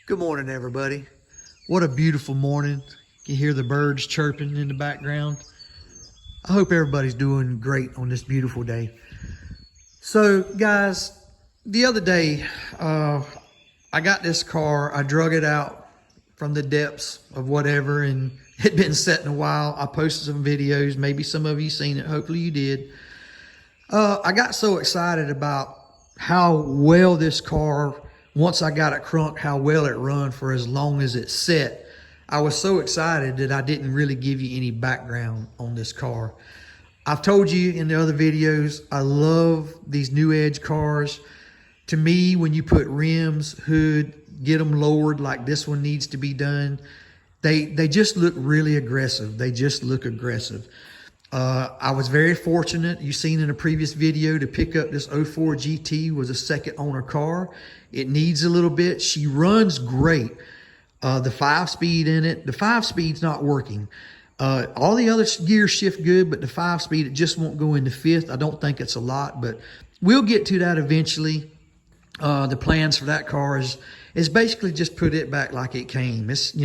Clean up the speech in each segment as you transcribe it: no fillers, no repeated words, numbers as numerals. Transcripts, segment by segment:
Good morning, everybody. What a beautiful morning. You can hear the birds chirping in the background. I hope everybody's doing great on this beautiful day. So, guys, the other day, I got this car. I drug it out from the depths of whatever, and it had been sitting a while. I posted some videos. Maybe some of you seen it. Hopefully you did. I got so excited about how well this car, once I got it crunked, how well it run for as long as it set. I was so excited that I didn't really give you any background on this car. I've told you in the other videos, I love these new Edge cars. To me, when you put rims, hood, get them lowered like this one needs to be done, they just look really aggressive. They just look aggressive. I was very fortunate, you've seen in a previous video, to pick up this 04 GT. Was a second owner car. It needs a little bit. She runs great. The 5-speed in it, the 5-speed's not working. All the other gears shift good, but the 5-speed, it just won't go into 5th. I don't think it's a lot, but we'll get to that eventually. The plans for that car is basically just put it back like it came. It's,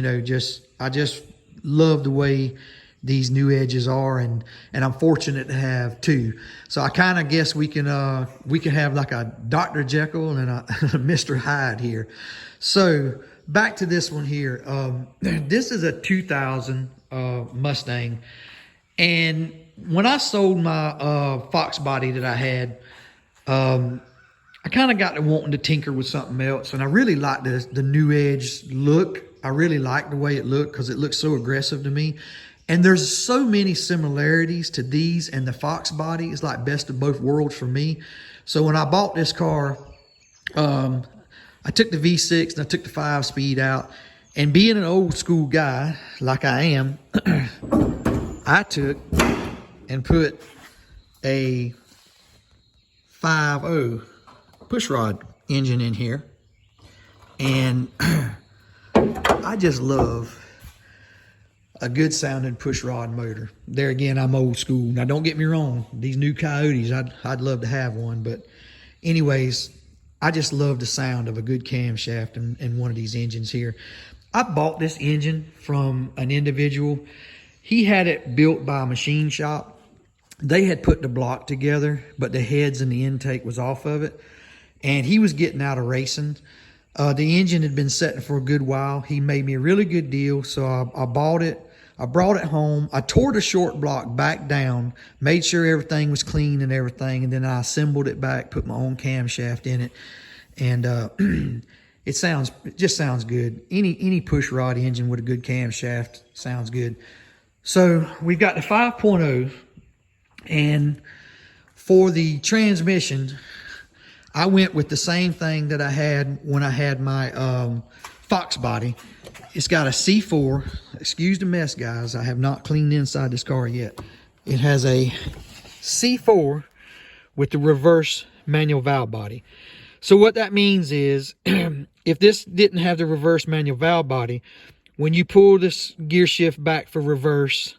I just love the way these new Edges are, and I'm fortunate to have two. So I kind of guess we can have like a Dr. Jekyll and a Mr. Hyde here. So back to this one here. This is a 2000 Mustang, and when I sold my Fox body that I had, I kind of got to wanting to tinker with something else, and I really like the new Edge look. I really like the way it looked because it looks so aggressive to me. And there's so many similarities to these and the Fox body. It's like best of both worlds for me. So when I bought this car, I took the V6 and I took the 5-speed out. And being an old school guy like I am, I took and put a 5.0 pushrod engine in here. And I just love a good sounding pushrod motor. There again, I'm old school. Now don't get me wrong, these new Coyotes, I'd love to have one, but anyways, I just love the sound of a good camshaft in one of these engines here. I bought this engine from an individual. He had it built by a machine shop. They had put the block together, but the heads and the intake was off of it, and he was getting out of racing. The engine had been sitting for a good while. He made me a really good deal, so I bought it. I brought it home. I tore the short block back down, made sure everything was clean and everything, and then I assembled it back, put my own camshaft in it, and it just sounds good. Any pushrod engine with a good camshaft sounds good. So we've got the 5.0, and for the transmission, I went with the same thing that I had when I had my Fox body. It's got a C4. Excuse the mess, guys. I have not cleaned inside this car yet. It has a C4 with the reverse manual valve body. So what that means is, if this didn't have the reverse manual valve body, when you pull this gear shift back for reverse,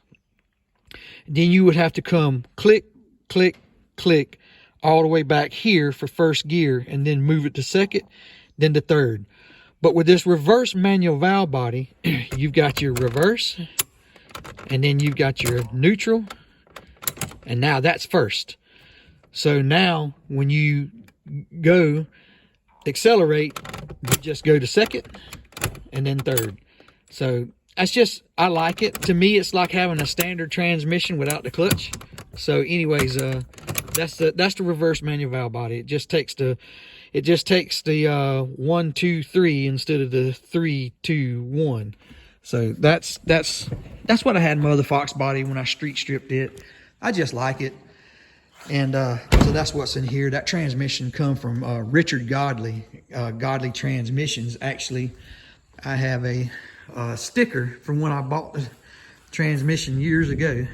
then you would have to come click, click, click, all the way back here for first gear, and then move it to second, then to third. But with this reverse manual valve body, you've got your reverse, and then you've got your neutral, and now that's first. So now when you go accelerate, you just go to second and then third. So that's just, I like it. To me, it's like having a standard transmission without the clutch. So anyways, that's the reverse manual valve body. It just takes the 1, 2, 3 instead of the 3, 2, 1. So that's what I had in my other Fox body when I street stripped it. I just like it. And so that's what's in here. That transmission come from Richard Godley, Godley Transmissions. Actually, I have a sticker from when I bought the transmission years ago.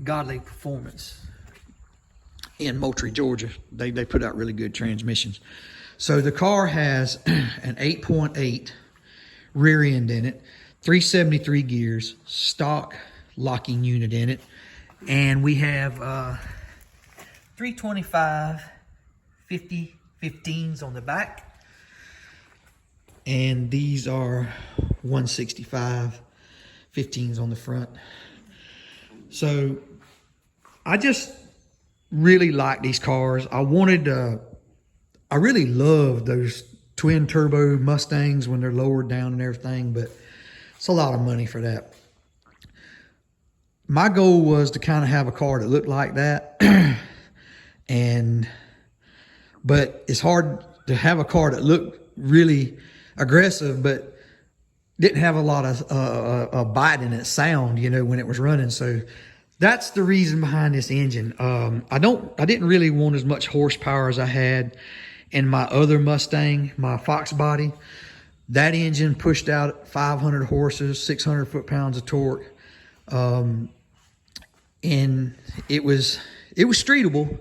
Godley Performance in Moultrie, Georgia. They put out really good transmissions. So the car has an 8.8 rear end in it, 373 gears, stock locking unit in it, and we have 325 50 15s on the back, And these are 165, 15s on the front. So I just really like these cars. I really love those twin turbo Mustangs when they're lowered down and everything, but it's a lot of money for that. My goal was to kind of have a car that looked like that. But it's hard to have a car that looked really aggressive, but didn't have a lot of a bite in its sound, you know, when it was running. So that's the reason behind this engine. I didn't really want as much horsepower as I had in my other Mustang, my Fox body. That engine pushed out 500 horses, 600 foot-pounds of torque. And it was streetable,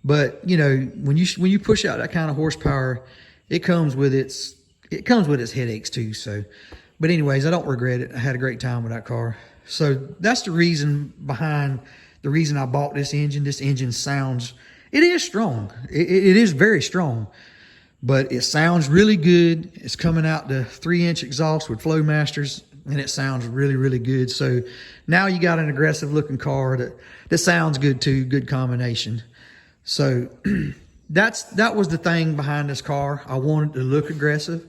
but you know, when you push out that kind of horsepower, it comes with its headaches too. So, but anyways, I don't regret it. I had a great time with that car. So that's the reason behind the reason I bought this engine. This engine sounds, it is strong. It is very strong, but it sounds really good. It's coming out the 3-inch exhaust with Flowmasters, and it sounds really, really good. So now you got an aggressive looking car that sounds good too, good combination. So that was the thing behind this car. I wanted it to look aggressive,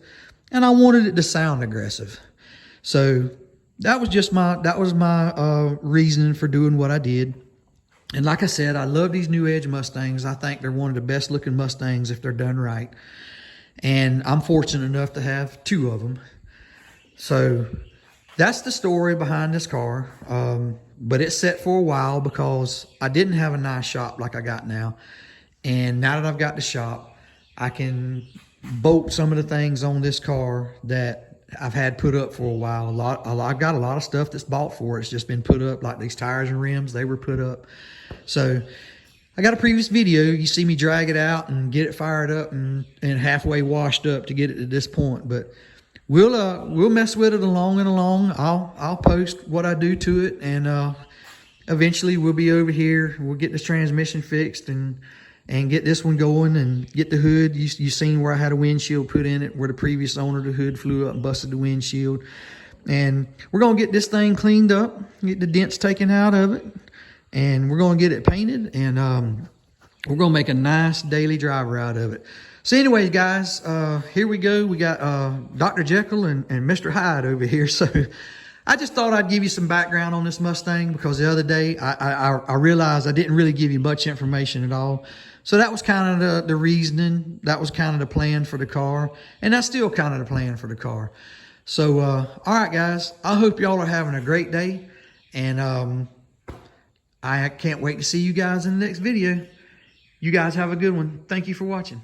and I wanted it to sound aggressive. So that was my reasoning for doing what I did. And like I said, I love these New Edge Mustangs. I think they're one of the best looking Mustangs if they're done right. And I'm fortunate enough to have 2 of them. So that's the story behind this car. But it set for a while because I didn't have a nice shop like I got now. And now that I've got the shop, I can bolt some of the things on this car that I've had put up for a while. I've got a lot of stuff that's bought for it. It's just been put up, like these tires and rims, they were put up. So I got a previous video. You see me drag it out and get it fired up and halfway washed up to get it to this point. But we'll mess with it along and along. I'll post what I do to it, and eventually we'll be over here. We'll get this transmission fixed and get this one going and get the hood. You seen where I had a windshield put in it, where the previous owner, the hood flew up and busted the windshield. And we're going to get this thing cleaned up, get the dents taken out of it, and we're going to get it painted, and we're going to make a nice daily driver out of it. So anyways, guys, here we go. We got Dr. Jekyll and Mr. Hyde over here. So I just thought I'd give you some background on this Mustang, because the other day I realized I didn't really give you much information at all. So that was kind of the reasoning. That was kind of the plan for the car. And that's still kind of the plan for the car. So, all right, guys, I hope y'all are having a great day. And I can't wait to see you guys in the next video. You guys have a good one. Thank you for watching.